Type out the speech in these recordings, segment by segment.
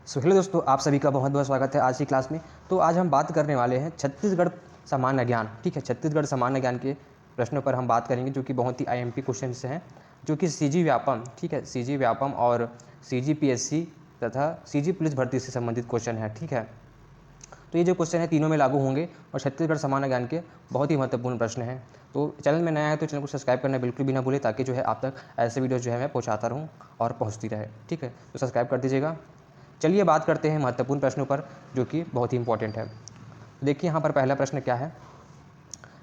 Hello दोस्तों, आप सभी का बहुत बहुत स्वागत है आज की क्लास में। तो आज हम बात करने वाले हैं छत्तीसगढ़ सामान्य ज्ञान। ठीक है, छत्तीसगढ़ सामान्य ज्ञान के प्रश्नों पर हम बात करेंगे जो कि बहुत ही आईएमपी क्वेश्चन से हैं, जो कि सीजी व्यापम, ठीक है, सीजी व्यापम और सीजी पीएससी तथा सीजी पुलिस भर्ती से संबंधित क्वेश्चन है। ठीक है, तो ये जो क्वेश्चन है तीनों में लागू होंगे और छत्तीसगढ़ सामान्य ज्ञान के बहुत ही महत्वपूर्ण प्रश्न हैं। तो चैनल में नया है तो चैनल को सब्सक्राइब करना बिल्कुल भी ना भूलें, ताकि जो है आप तक ऐसे वीडियो जो है मैं पहुँचाता रहूँ और पहुँचती रहे। ठीक है, तो सब्सक्राइब कर दीजिएगा। चलिए बात करते हैं महत्वपूर्ण प्रश्नों पर, जो कि बहुत ही इंपॉर्टेंट है। देखिए यहाँ पर पहला प्रश्न क्या है।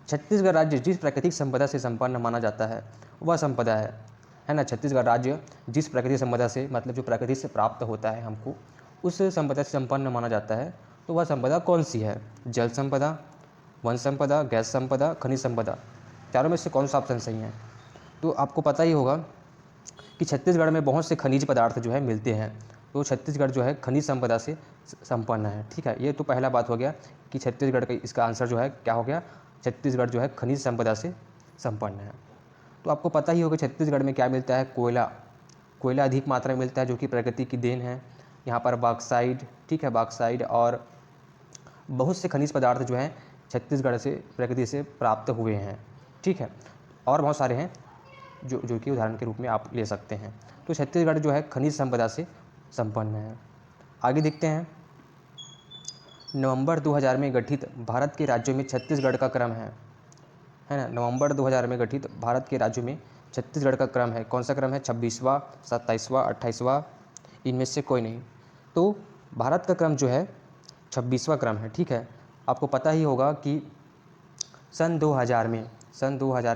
छत्तीसगढ़ राज्य जिस प्राकृतिक संपदा से संपन्न माना जाता है वह संपदा है ना। छत्तीसगढ़ राज्य जिस प्राकृतिक संपदा से, मतलब जो प्रकृति से प्राप्त होता है हमको, उस संपदा से संपन्न माना जाता है, तो वह संपदा कौन सी है। जल संपदा, वन संपदा, गैस संपदा, खनिज संपदा, चारों में से कौन सा ऑप्शन सही है। तो आपको पता ही होगा कि छत्तीसगढ़ में बहुत से खनिज पदार्थ जो है मिलते हैं। तो छत्तीसगढ़ जो है खनिज संपदा से संपन्न है। ठीक है, ये तो पहला बात हो गया कि छत्तीसगढ़ का इसका आंसर जो है क्या हो गया, छत्तीसगढ़ जो है खनिज संपदा से संपन्न है। तो आपको पता ही होगा छत्तीसगढ़ में क्या मिलता है, कोयला। कोयला अधिक मात्रा में मिलता है, जो कि प्रकृति की देन है। यहाँ पर बॉक्साइट, ठीक है, बॉक्साइट और बहुत से खनिज पदार्थ जो हैं छत्तीसगढ़ से प्रकृति से प्राप्त हुए हैं। ठीक है, और बहुत सारे हैं जो कि उदाहरण के रूप में आप ले सकते हैं। तो छत्तीसगढ़ जो है खनिज संपदा से संपन्न है। आगे देखते हैं। नवंबर 2000 में गठित भारत के राज्यों में छत्तीसगढ़ का क्रम है ना। नवंबर 2000 में गठित भारत के राज्यों में छत्तीसगढ़ का क्रम है। कौन सा क्रम है, 26वां, 27वां, 28वां, इनमें से कोई नहीं। तो भारत का क्रम जो है 26वां क्रम है। ठीक है, आपको पता ही होगा कि सन 2000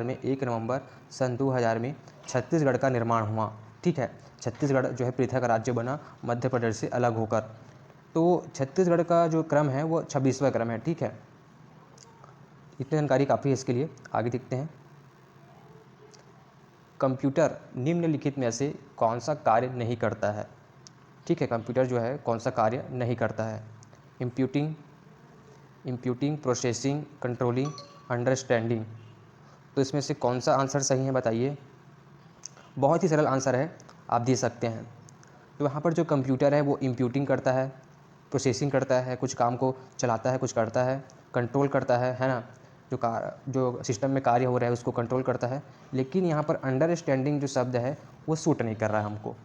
में 1 नवंबर सन 2000 में छत्तीसगढ़ का निर्माण हुआ। ठीक है, छत्तीसगढ़ जो है पृथक राज्य बना मध्य प्रदेश से अलग होकर। तो छत्तीसगढ़ का जो क्रम है वो 26वां क्रम है। ठीक है, इतनी जानकारी काफ़ी है इसके लिए। आगे देखते हैं। कंप्यूटर निम्नलिखित में से कौन सा कार्य नहीं करता है। ठीक है, कंप्यूटर जो है कौन सा कार्य नहीं करता है। इंप्यूटिंग, प्रोसेसिंग, कंट्रोलिंग, अंडरस्टैंडिंग। तो इसमें से कौन सा आंसर सही है बताइए। बहुत ही सरल आंसर है, आप दे सकते हैं। तो यहाँ पर जो कंप्यूटर है वो इंप्यूटिंग करता है, प्रोसेसिंग करता है, कुछ काम को चलाता है, कुछ करता है, कंट्रोल करता है ना, जो सिस्टम में कार्य हो रहा है उसको कंट्रोल करता है। लेकिन यहाँ पर अंडरस्टैंडिंग जो शब्द है वो सूट नहीं कर रहा है हमको।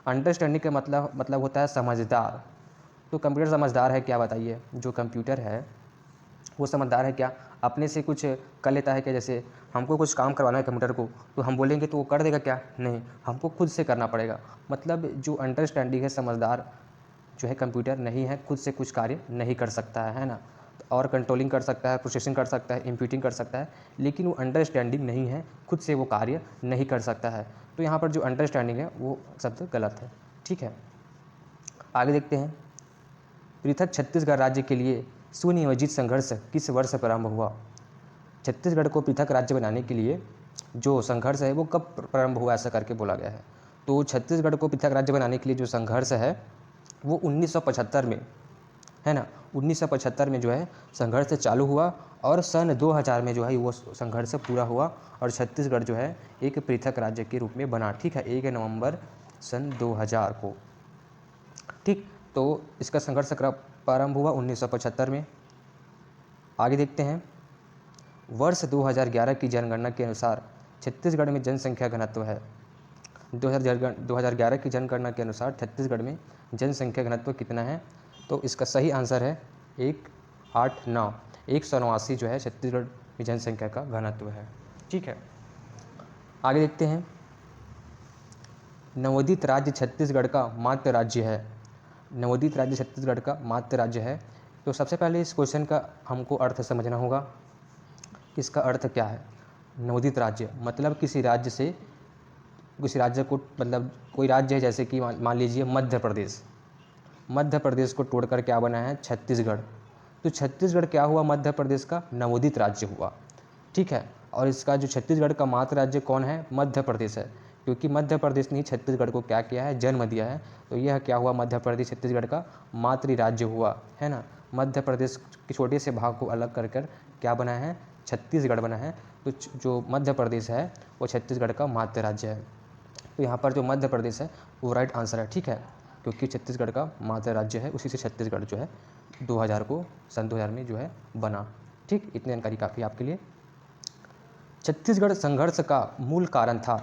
अंडरस्टैंडिंग का मतलब होता है समझदार। तो कंप्यूटर समझदार है क्या बताइए। जो कंप्यूटर है वो समझदार है क्या, अपने से कुछ कर लेता है क्या। जैसे हमको कुछ काम करवाना है कंप्यूटर को, तो हम बोलेंगे तो वो कर देगा क्या, नहीं, हमको खुद से करना पड़ेगा। मतलब जो अंडरस्टैंडिंग है, समझदार जो है कंप्यूटर नहीं है, खुद से कुछ कार्य नहीं कर सकता है ना। और कंट्रोलिंग कर सकता है, प्रोसेसिंग कर सकता है, इंप्यूटिंग कर सकता है, लेकिन वो अंडरस्टैंडिंग नहीं है, खुद से वो कार्य नहीं कर सकता है। तो यहाँ पर जो अंडरस्टैंडिंग है वो शब्द गलत है। ठीक है, आगे देखते हैं। पृथक छत्तीसगढ़ राज्य के लिए सुनियोजित संघर्ष किस वर्ष प्रारंभ हुआ। छत्तीसगढ़ को पृथक राज्य बनाने के लिए जो संघर्ष है वो कब प्रारंभ हुआ, ऐसा करके बोला गया है। तो छत्तीसगढ़ को पृथक राज्य बनाने के लिए जो संघर्ष है वो 1975 में है ना। 1975 में जो है संघर्ष चालू हुआ और सन 2000 में जो है वो संघर्ष पूरा हुआ और छत्तीसगढ़ जो है एक पृथक राज्य के रूप में बना। ठीक है, 1 नवंबर सन 2000 को। ठीक, तो इसका संघर्ष प्रारंभ हुआ 1975 में। आगे देखते हैं। वर्ष 2011 की जनगणना के अनुसार छत्तीसगढ़ में जनसंख्या घनत्व है। 2011 की जनगणना के अनुसार छत्तीसगढ़ में जनसंख्या घनत्व कितना है। तो इसका सही आंसर है 189, 189 जो है छत्तीसगढ़ में जनसंख्या का घनत्व है। ठीक है, आगे देखते हैं। नवोदित राज्य छत्तीसगढ़ का मातृ राज्य है। नवोदित राज्य छत्तीसगढ़ का मातृ राज्य है। तो सबसे पहले इस क्वेश्चन का हमको अर्थ समझना होगा। इसका अर्थ क्या है। नवोदित राज्य मतलब किसी राज्य को, मतलब कोई राज्य है, जैसे कि मान लीजिए मध्य प्रदेश। मध्य प्रदेश को तोड़कर क्या बना है, छत्तीसगढ़। तो छत्तीसगढ़ क्या हुआ, मध्य प्रदेश का नवोदित राज्य हुआ। ठीक है, और इसका जो छत्तीसगढ़ का मातृ राज्य कौन है, मध्य प्रदेश है, क्योंकि मध्य प्रदेश ने छत्तीसगढ़ को क्या किया है, जन्म दिया है। तो यह क्या हुआ, मध्य प्रदेश छत्तीसगढ़ का मातृ राज्य हुआ है ना। मध्य प्रदेश के छोटे से भाग को अलग कर क्या बना है, छत्तीसगढ़ बना है। तो जो मध्य प्रदेश है वो छत्तीसगढ़ का मातृ राज्य है। तो यहाँ पर जो मध्य प्रदेश है वो राइट आंसर है। ठीक है, क्योंकि छत्तीसगढ़ का मातृ राज्य है, उसी से छत्तीसगढ़ जो है सन 2000 में जो है बना। ठीक, इतनी जानकारी काफ़ी है आपके लिए। छत्तीसगढ़ संघर्ष का मूल कारण था।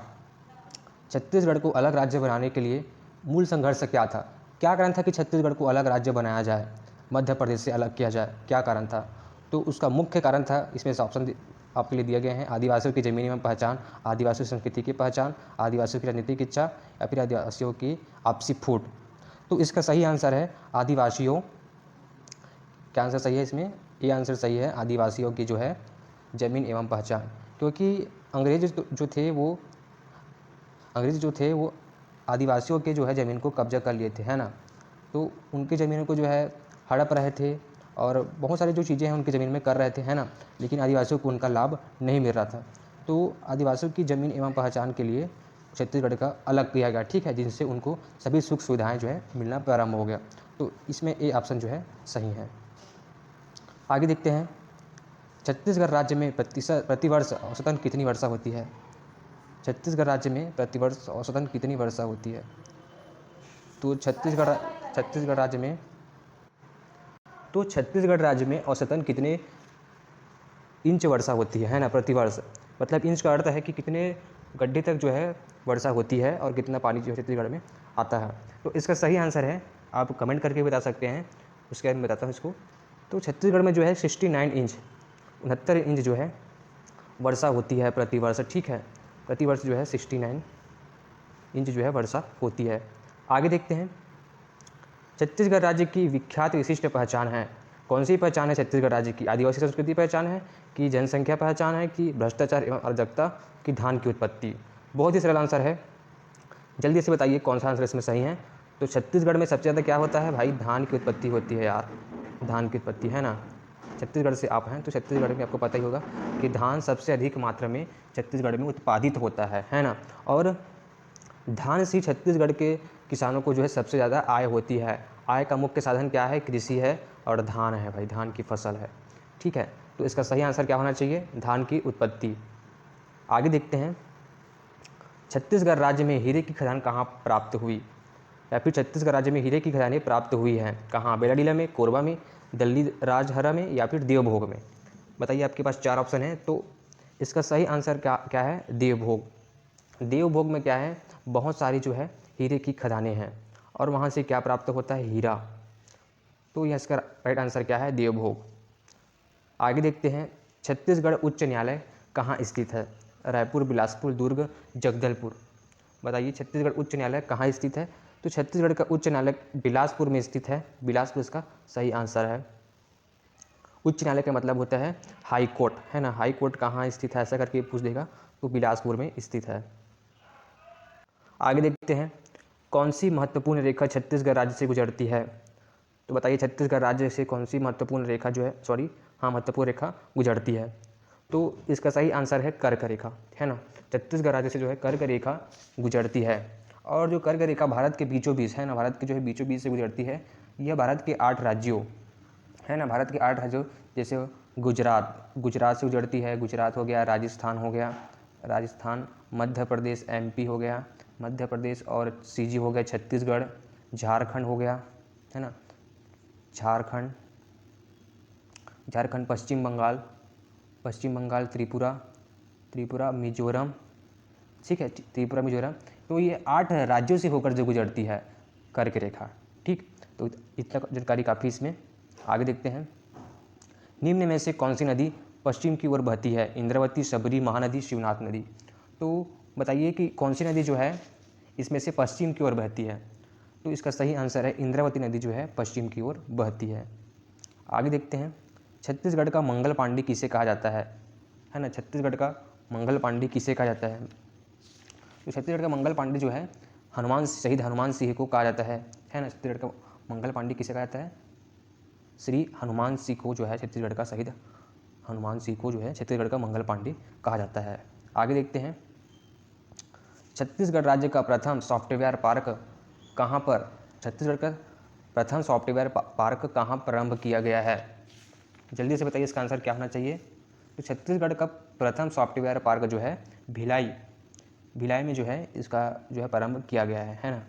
छत्तीसगढ़ को अलग राज्य बनाने के लिए मूल संघर्ष क्या था? क्या कारण था कि छत्तीसगढ़ को अलग राज्य बनाया जाए, मध्य प्रदेश से अलग किया जाए? क्या कारण था? तो उसका मुख्य कारण था, इसमें से ऑप्शन आपके लिए दिए गए हैं, आदिवासियों की ज़मीनी एवं पहचान, आदिवासी संस्कृति की पहचान, आदिवासियों की राजनीतिक इच्छा, या फिर आदिवासियों की आपसी फूट। तो इसका सही आंसर है आदिवासियों। क्या आंसर सही है इसमें? ये आंसर सही है, आदिवासियों की जो है ज़मीन एवं पहचान। क्योंकि अंग्रेज जो थे वो आदिवासियों के जो है ज़मीन को कब्जा कर लिए थे, है ना। तो उनकी ज़मीनों को जो है हड़प रहे थे और बहुत सारी जो चीज़ें हैं उनकी ज़मीन में कर रहे थे, है ना, लेकिन आदिवासियों को उनका लाभ नहीं मिल रहा था। तो आदिवासियों की ज़मीन एवं पहचान के लिए छत्तीसगढ़ का अलग किया गया, ठीक है, जिनसे उनको सभी सुख सुविधाएँ जो है मिलना प्रारंभ हो गया। तो इसमें ए ऑप्शन जो है सही है। आगे देखते हैं, छत्तीसगढ़ राज्य में प्रतिवर्ष औसतन कितनी वर्षा होती है? छत्तीसगढ़ राज्य में प्रतिवर्ष औसतन कितनी वर्षा होती है? तो छत्तीसगढ़ राज्य में औसतन कितने इंच वर्षा होती है ना, प्रतिवर्ष। मतलब इंच का अर्थ है कि कितने गड्ढे तक जो है वर्षा होती है और कितना पानी जो है छत्तीसगढ़ में आता है। तो इसका सही आंसर है, आप कमेंट करके बता सकते हैं, उसके बाद मैं बताता हूँ इसको। तो छत्तीसगढ़ में जो है 69 इंच 69 इंच जो है वर्षा होती है प्रतिवर्ष, ठीक है। प्रतिवर्ष जो है 69 इंच जो है वर्षा होती है। आगे देखते हैं, छत्तीसगढ़ राज्य की विख्यात विशिष्ट पहचान है। कौन सी पहचान है छत्तीसगढ़ राज्य की? आदिवासी संस्कृति पहचान है कि जनसंख्या पहचान है कि भ्रष्टाचार एवं अराजकता की धान की उत्पत्ति? बहुत ही सरल आंसर है, जल्दी से बताइए कौन सा आंसर इसमें सही है। तो छत्तीसगढ़ में सबसे ज़्यादा क्या होता है भाई? धान की उत्पत्ति होती है यार, धान की उत्पत्ति, है ना। छत्तीसगढ़ से आप हैं तो छत्तीसगढ़ में आपको पता ही होगा कि धान सबसे अधिक मात्रा में छत्तीसगढ़ में उत्पादित होता है ना। और धान से छत्तीसगढ़ के किसानों को जो है सबसे ज़्यादा आय होती है। आय का मुख्य साधन क्या है? कृषि है और धान है भाई, धान की फसल है, ठीक है। तो इसका सही आंसर क्या होना चाहिए? धान की उत्पत्ति। आगे देखते हैं, छत्तीसगढ़ राज्य में हीरे की खदान कहाँ प्राप्त हुई? या फिर छत्तीसगढ़ राज्य में हीरे की खदानें प्राप्त हुई हैं कहाँ? बेलाडीला में, कोरबा में, दल्ली राजहरा में, या फिर देवभोग में? बताइए, आपके पास 4 ऑप्शन हैं। तो इसका सही आंसर क्या है? देवभोग। देवभोग में क्या है? बहुत सारी जो है हीरे की खदानें हैं और वहाँ से क्या प्राप्त होता है? हीरा। तो यह इसका राइट आंसर क्या है? देवभोग। आगे देखते हैं, छत्तीसगढ़ उच्च न्यायालय कहाँ स्थित है? रायपुर, बिलासपुर, दुर्ग, जगदलपुर? बताइए, छत्तीसगढ़ उच्च न्यायालय कहाँ स्थित है? तो छत्तीसगढ़ का उच्च न्यायालय बिलासपुर में स्थित है। बिलासपुर इसका सही आंसर है। उच्च न्यायालय का मतलब होता है हाई कोर्ट, है ना। हाई कोर्ट कहाँ स्थित है ऐसा करके पूछ देगा, तो बिलासपुर में स्थित है। आगे देखते हैं, कौन सी महत्वपूर्ण रेखा छत्तीसगढ़ राज्य से गुजरती है? तो बताइए, छत्तीसगढ़ राज्य से कौन सी महत्वपूर्ण रेखा जो है महत्वपूर्ण रेखा गुजरती है? तो इसका सही आंसर है कर्क रेखा, है ना। छत्तीसगढ़ राज्य से जो है कर्क रेखा गुजरती है। और जो कर्क रेखा भारत के बीचों बीच है ना, भारत के जो है बीचों बीच से गुजरती है। यह भारत के 8 राज्यों, है ना, भारत के 8 राज्यों, जैसे गुजरात से गुजरती है। गुजरात हो गया, राजस्थान हो गया, राजस्थान, मध्य प्रदेश, एमपी हो गया, मध्य प्रदेश, और सीजी हो गया छत्तीसगढ़, झारखंड हो गया, है ना, झारखंड, पश्चिम बंगाल, त्रिपुरा, मिजोरम, ठीक है, त्रिपुरा, मिजोरम। तो ये 8 राज्यों से होकर जो गुजरती है कर्क रेखा, ठीक। तो इतना जानकारी काफ़ी इसमें। आगे देखते हैं, निम्न में से कौन सी नदी पश्चिम की ओर बहती है? इंद्रावती, शबरी, महानदी, शिवनाथ नदी? तो बताइए कि कौन सी नदी जो है इसमें से पश्चिम की ओर बहती है? तो इसका सही आंसर है इंद्रावती नदी जो है पश्चिम की ओर बहती है। आगे देखते हैं, छत्तीसगढ़ का मंगल पांडे किसे कहा जाता है ना। छत्तीसगढ़ का मंगल पांडे किसे कहा जाता है? तो छत्तीसगढ़ का मंगल पांडे जो है शहीद हनुमान सिंह को कहा जाता है ना। छत्तीसगढ़ का मंगल पांडे किसे कहा जाता है? श्री हनुमान सिंह को जो है छत्तीसगढ़ का शहीद हनुमान सिंह को जो है छत्तीसगढ़ का मंगल पांडे कहा जाता है। आगे देखते हैं, छत्तीसगढ़ राज्य का प्रथम सॉफ्टवेयर पार्क कहाँ पर? छत्तीसगढ़ का प्रथम सॉफ्टवेयर पार्क कहाँ प्रारंभ किया गया है? जल्दी से बताइए, इसका आंसर क्या होना चाहिए? तो छत्तीसगढ़ का प्रथम सॉफ्टवेयर पार्क जो है भिलाई में जो है इसका जो है प्रारंभ किया गया है ना।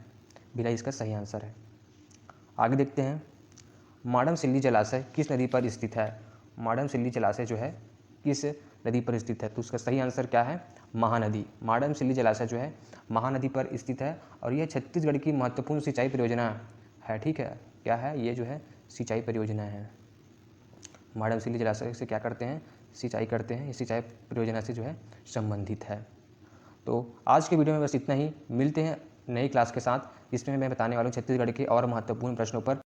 भिलाई इसका सही आंसर है। आगे देखते हैं, माडमसिल्ली जलाशय किस नदी पर स्थित है? माडमसिल्ली जलाशय जो है किस नदी पर स्थित है? तो उसका सही आंसर क्या है? महानदी। माडमसिल्ली जलाशय जो है महानदी पर स्थित है और यह छत्तीसगढ़ की महत्वपूर्ण सिंचाई परियोजना है। ठीक है, क्या है ये? जो है सिंचाई परियोजना है। माडमसिल्ली जलाशय से क्या करते हैं? सिंचाई करते हैं। ये सिंचाई परियोजना से जो है संबंधित है। तो आज के वीडियो में बस इतना ही। मिलते हैं नई क्लास के साथ, जिसमें मैं बताने वाला हूँ छत्तीसगढ़ के और महत्वपूर्ण प्रश्नों पर।